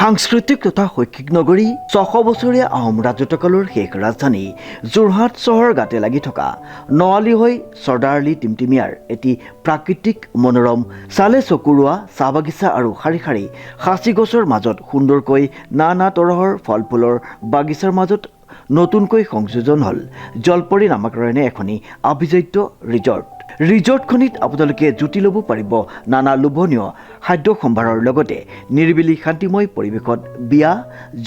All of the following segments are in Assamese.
সাংস্কৃতিক তথা শৈক্ষিক নগৰী ৬০০ বছৰীয়া আহোম ৰাজত্বকালৰ শেষ ৰাজধানী যোৰহাট চহৰ গাতে লাগি থকা নৱালী হৈ চৰ্দাৰআলি টিমটিমিয়াৰ এটি প্ৰাকৃতিক মনোৰম চালে চকুৰোৱা চাহ বাগিচা আৰু শাৰী শাৰী সাঁচি গছৰ মাজত সুন্দৰকৈ নানা তৰহৰ ফল ফুলৰ বাগিচাৰ মাজত নতুনকৈ সংযোজন হ'ল জলপৰী নামাকৰণে এখনি আভিজাত্য ৰিজৰ্টখনিত আপোনালোকে জুতি ল'ব পাৰিব নানা লোভনীয় খাদ্য সম্ভাৰৰ লগতে নিৰিবিলি শান্তিময় পৰিৱেশত বিয়া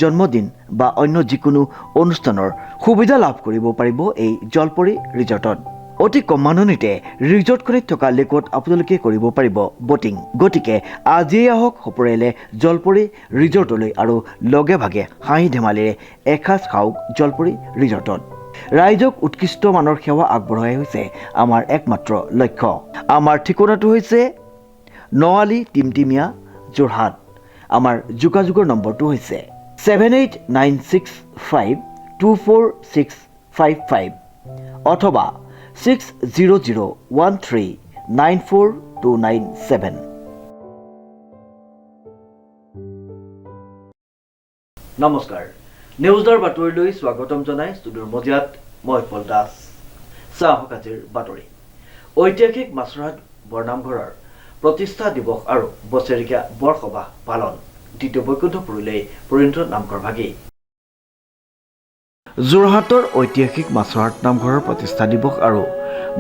জন্মদিন বা অন্য যিকোনো অনুষ্ঠানৰ সুবিধা লাভ কৰিব পাৰিব এই জলপৰী ৰিজৰ্টত। অতি কম মাননিতে ৰিজৰ্টখনিত থকা লেকত আপোনালোকে কৰিব পাৰিব বটিং। গতিকে আজিয়েই আহক সপৰিয়ালে জলপৰী ৰিজৰ্টলৈ আৰু লগে ভাগে হাঁহি ধেমালিৰে এসাঁজ খাওক জলপৰী ৰিজৰ্টত। ৰাইজক উৎকৃষ্ট মানৰ সেৱা আগবঢ়াই হৈছে আমাৰ একমাত্ৰ লক্ষ্য। আমাৰ ঠিকনাটো হৈছে নৱালী টিমটিমিয়া যোৰহাট। আমাৰ যোগাযোগৰ নম্বৰটো হৈছে 7896524655 অথবা 6001394297। নমস্কাৰ, নিউজৰ বাতৰিলৈ স্বাগতম জনাই ষ্টুডিঅ'ৰ মজিয়াত মই উৎপল দাস। চাহক আজিৰ বাতৰি। ঐতিহাসিক মাছৰহাট বৰনামঘৰৰ প্ৰতিষ্ঠা দিৱস আৰু বছৰেকীয়া বৰসভা পালন দ্বিতীয় বৈকুণ্ঠপুৰলৈ পৰিণত নামঘৰভাগি। যোৰহাটৰ ঐতিহাসিক মাছৰহাট নামঘৰৰ প্ৰতিষ্ঠা দিৱস আৰু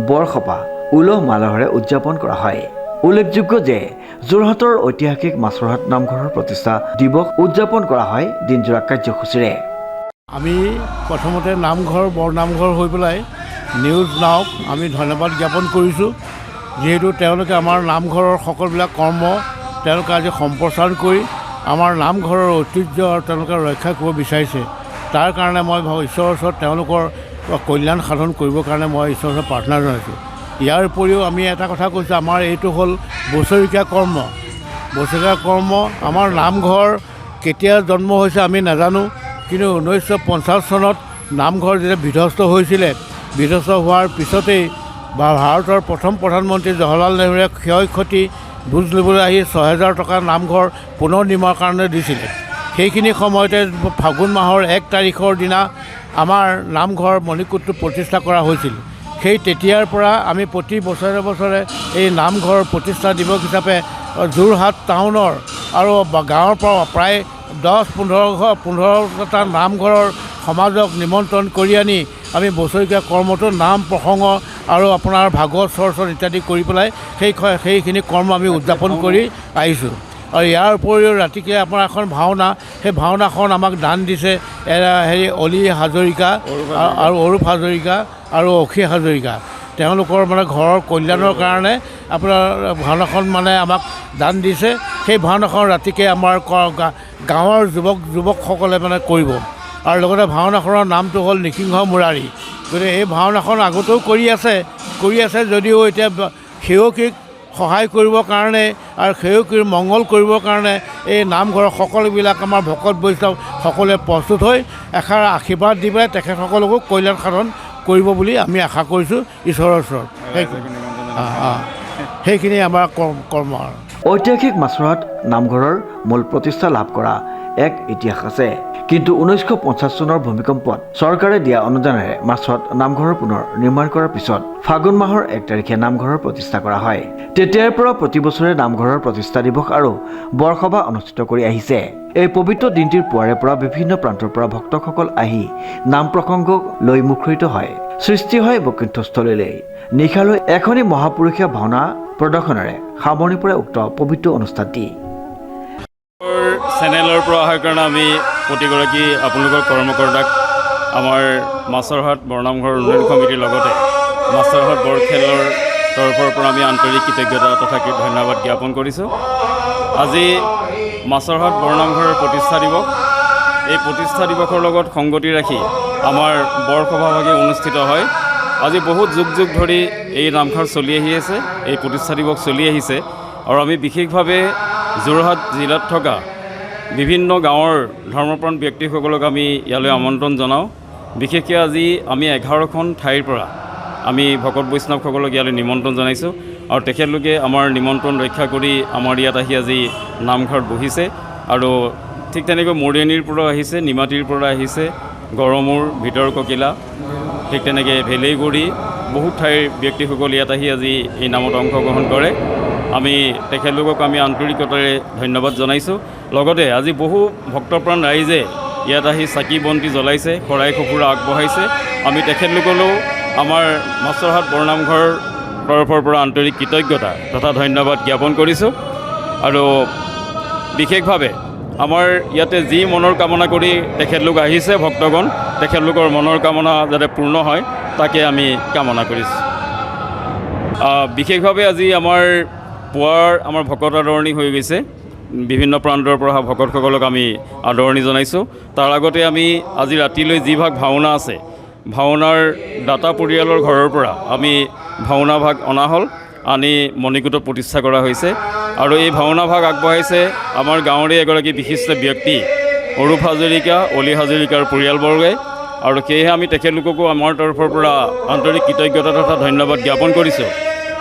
বৰসভা উলহ মালহেৰে উদযাপন কৰা হয়। উল্লেখযোগ্য যে যোৰহাটৰ ঐতিহাসিক মাছৰহাট নামঘৰৰ প্ৰতিষ্ঠা দিৱস উদযাপন কৰা হয় দিনজোৰা কাৰ্যসূচীৰে। আমি প্ৰথমতে নামঘৰ বৰনামঘৰ হৈ পেলাই নিউজ নাওক আমি ধন্যবাদ জ্ঞাপন কৰিছোঁ, যিহেতু তেওঁলোকে আমাৰ নামঘৰৰ সকলোবিলাক কৰ্ম তেওঁলোকে আজি সম্প্ৰচাৰ কৰি আমাৰ নামঘৰৰ ঐতিহ্য আৰু তেওঁলোকে ৰক্ষা কৰিব বিচাৰিছে। তাৰ কাৰণে মই ভাবোঁ ঈশ্বৰৰ ওচৰত তেওঁলোকৰ কল্যাণ সাধন কৰিবৰ কাৰণে মই ঈশ্বৰৰ ওচৰত প্ৰাৰ্থনা জনাইছোঁ। ইয়াৰ উপৰিও আমি এটা কথা কৈছোঁ, আমাৰ এইটো হ'ল বছৰেকীয়া কৰ্ম। আমাৰ নামঘৰ কেতিয়া জন্ম হৈছে আমি নাজানো, কিন্তু 1950 চনত নামঘৰ যেতিয়া বিধ্বস্ত হৈছিলে, বিধ্বস্ত হোৱাৰ পিছতেই ভাৰতৰ প্ৰথম প্ৰধানমন্ত্ৰী জৱাহৰলাল নেহৰুৱে ক্ষয় ক্ষতি বুজ ল'বলৈ আহি ৬,০০০ টকা নামঘৰ পুনৰ নিৰ্মাণৰ কাৰণে দিছিলে। সেইখিনি সময়তে ফাগুন মাহৰ ১ তাৰিখৰ দিনা আমাৰ নামঘৰ মণিকূটটো প্ৰতিষ্ঠা কৰা হৈছিল। সেই তেতিয়াৰ পৰা আমি প্ৰতি বছৰে বছৰে এই নামঘৰ প্ৰতিষ্ঠা দিৱস হিচাপে যোৰহাট টাউনৰ আৰু গাঁৱৰ পৰা প্ৰায় 10-15টা নামঘৰৰ সমাজক নিমন্ত্ৰণ কৰি আনি আমি বছৰেকীয়া কৰ্মটো নাম প্ৰসংগ আৰু আপোনাৰ ভাগৱত চৰ্চন ইত্যাদি কৰি পেলাই সেইখিনি কৰ্ম আমি উদযাপন কৰি আহিছোঁ। আৰু ইয়াৰ উপৰিও ৰাতিকে আপোনাৰ এখন ভাওনা, সেই ভাওনাখন আমাক দান দিছে অলি হাজৰিকা আৰু অৰূপ হাজৰিকা আৰু অসী হাজৰিকা। তেওঁলোকৰ মানে ঘৰৰ কল্যাণৰ কাৰণে আপোনাৰ ভাওনাখন মানে আমাক দান দিছে। সেই ভাওনাখন ৰাতিকে আমাৰ গাঁৱৰ যুৱকসকলে মানে কৰিব। আৰু লগতে ভাওনাখনৰ নামটো হ'ল নিসিংহ মুৰাৰী। গতিকে এই ভাওনাখন আগতেও কৰি আছে যদিও এতিয়া সেৱকীক সহায় কৰিবৰ কাৰণে আৰু সেৱকীৰ মংগল কৰিবৰ কাৰণে এই নামঘৰৰ সকলোবিলাক আমাৰ ভকত বৈষ্ণৱ সকলোৱে প্ৰস্তুত হৈ এষাৰ আশীৰ্বাদ দি পেলাই তেখেতসকলকো কল্যাণ সাধন কৰিব বুলি আমি আশা কৰিছোঁ ঈশ্বৰৰ ওচৰত। সেইখিনি আমাৰ কৰ্ম। ঐতিহাসিক মাছৰহাট নামঘৰৰ মূল প্ৰতিষ্ঠা লাভ কৰা এক ইতিহাস আছে, কিন্তু 1950 চনৰ ভূমিকম্পত চৰকাৰে দিয়া অনুদানেৰে মাছৰহাট নামঘৰৰ পুনৰ নিৰ্মাণ কৰাৰ পিছত ফাগুন মাহৰ 1 তাৰিখে নামঘৰৰ প্ৰতিষ্ঠা কৰা হয়। তেতিয়াৰ পৰা প্ৰতি বছৰে নামঘৰৰ প্ৰতিষ্ঠা দিৱস আৰু বৰসভা অনুষ্ঠিত কৰি আহিছে। এই পবিত্ৰ দিনটিৰ পুৱাৰে পৰা বিভিন্ন প্ৰান্তৰ পৰা ভক্তসকল আহি নাম প্ৰসংগ লৈ মুখৰিত হয়। সৃষ্টি হয় বৈকুণ্ঠস্থলীলৈ। নিশালৈ এখনি মহাপুৰুষীয়া ভাওনা প্ৰদৰ্শনেৰে সামৰণি পৰে উক্ত পবিত্ৰ অনুষ্ঠানটি। চেনেলৰ পৰা অহাৰ কাৰণে আমি প্ৰতিগৰাকী আপোনালোকৰ কৰ্মকৰ্তাক আমাৰ মাছৰহাট বৰনামঘৰ উন্নয়ন সমিতিৰ লগতে মাছৰহাট বৰখেলৰ তৰফৰ পৰা আমি আন্তৰিক কৃতজ্ঞতা তথা ধন্যবাদ জ্ঞাপন কৰিছোঁ। আজি মাছৰহাট বৰনামঘৰৰ প্ৰতিষ্ঠা দিৱস। এই প্ৰতিষ্ঠা দিৱসৰ লগত সংগতি ৰাখি আমাৰ বৰসভাভাগি অনুষ্ঠিত হয়। আজি বহুত যুগ ধৰি এই নামঘৰ চলি আহি আছে, এই প্ৰতিষ্ঠা দিৱস চলি আহিছে। আৰু আমি বিশেষভাৱে যোৰহাট জিলাত থকা বিভিন্ন গাঁৱৰ ধৰ্মপ্ৰাণ ব্যক্তিসকলক আমি ইয়ালৈ আমন্ত্ৰণ জনাওঁ। বিশেষকৈ আজি আমি 11খন ঠাইৰ পৰা আমি ভকত বৈষ্ণৱসকলক ইয়ালৈ নিমন্ত্ৰণ জনাইছোঁ আৰু তেখেতলোকে আমাৰ নিমন্ত্ৰণ ৰক্ষা কৰি আমাৰ ইয়াত আহি আজি নামঘৰত বহিছে আৰু ঠিক তেনেকৈ মৰিয়নিৰ পৰা আহিছে, নিমাতীৰ পৰা আহিছে, গড়মূৰ, ভিতৰ ককিলা, ঠিক তেনেকৈ ভেলেইগুৰি, বহুত ঠাইৰ ব্যক্তিসকল ইয়াত আহি আজি এই নামত অংশগ্ৰহণ কৰে। আমি তেখেতলোকক আমি আন্তৰিকতাৰে ধন্যবাদ জনাইছোঁ। লগতে আজি বহু ভক্তপ্ৰাণ ৰাইজে ইয়াত আহি চাকি বন্তি জ্বলাইছে, শৰাই সঁফুৰা আগবঢ়াইছে। আমি তেখেতলোকলৈও আমাৰ মাছৰহাট বৰনামঘৰৰ তৰফৰ পৰা আন্তৰিক কৃতজ্ঞতা তথা ধন্যবাদ জ্ঞাপন কৰিছোঁ। আৰু বিশেষভাৱে আমাৰ ইয়াতে যি মনৰ কামনা কৰি তেখেতলোক আহিছে ভক্তগণ, তেখেতলোকৰ মনৰ কামনা যাতে পূৰ্ণ হয় তাকে আমি কামনা কৰিছোঁ। বিশেষভাৱে আজি আমাৰ পুৱাৰ আমাৰ ভকত আদৰণি হৈ গৈছে। বিভিন্ন প্ৰান্তৰ পৰা অহা ভকতসকলক আমি আদৰণি জনাইছোঁ। তাৰ আগতে আমি আজি ৰাতিলৈ যি ভাগ ভাওনা আছে, ভাওনাৰ দাতা পৰিয়ালৰ ঘৰৰ পৰা আমি ভাওনা ভাগ অনা হ'ল, আনি মণিকূটত প্ৰতিষ্ঠা কৰা হৈছে। আৰু এই ভাওনা ভাগ আগবঢ়াইছে আমাৰ গাঁৱৰে এগৰাকী বিশিষ্ট ব্যক্তি অৰূপ হাজৰিকা, অলি হাজৰিকাৰ পৰিয়ালবৰ্গই। আৰু সেয়েহে আমি তেখেতলোককো আমাৰ তৰফৰ পৰা আন্তৰিক কৃতজ্ঞতা তথা ধন্যবাদ জ্ঞাপন কৰিছোঁ।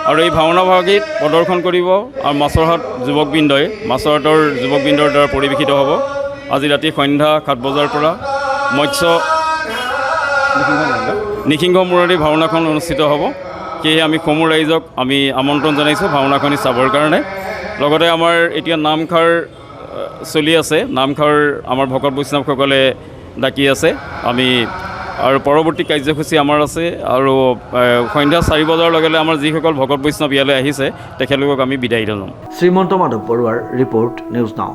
আৰু এই ভাওনা ভাগিত প্ৰদৰ্শন কৰিব আৰু মাছৰহাট যুৱকবৃন্দই, মাছৰহাটৰ যুৱকবৃন্দৰ দ্বাৰা পৰিৱেশিত হ'ব। আজি ৰাতি সন্ধ্যা 7 বজাৰ পৰা নিসিংহ মুৰাৰী ভাওনাখন অনুষ্ঠিত হ'ব। সেয়েহে আমি সমূহ ৰাইজক আমি আমন্ত্ৰণ জনাইছোঁ ভাওনাখনি চাবৰ কাৰণে। লগতে আমাৰ এতিয়া নামখাৰ চলি আছে, নামখাৰ আমাৰ ভকত বৈষ্ণৱসকলে ডাকি আছে। আমি আৰু পৰৱৰ্তী কাৰ্যসূচী আমাৰ আছে। আৰু সন্ধ্যা 4 বজাৰ লগে লগে আমাৰ যিসকল ভকত বৈষ্ণৱ ইয়ালৈ আহিছে তেখেতলোকক আমি বিদায় জনাম। শ্ৰীমন্ত মাধৱ বৰুৱাৰ ৰিপৰ্ট, নিউজ নাও।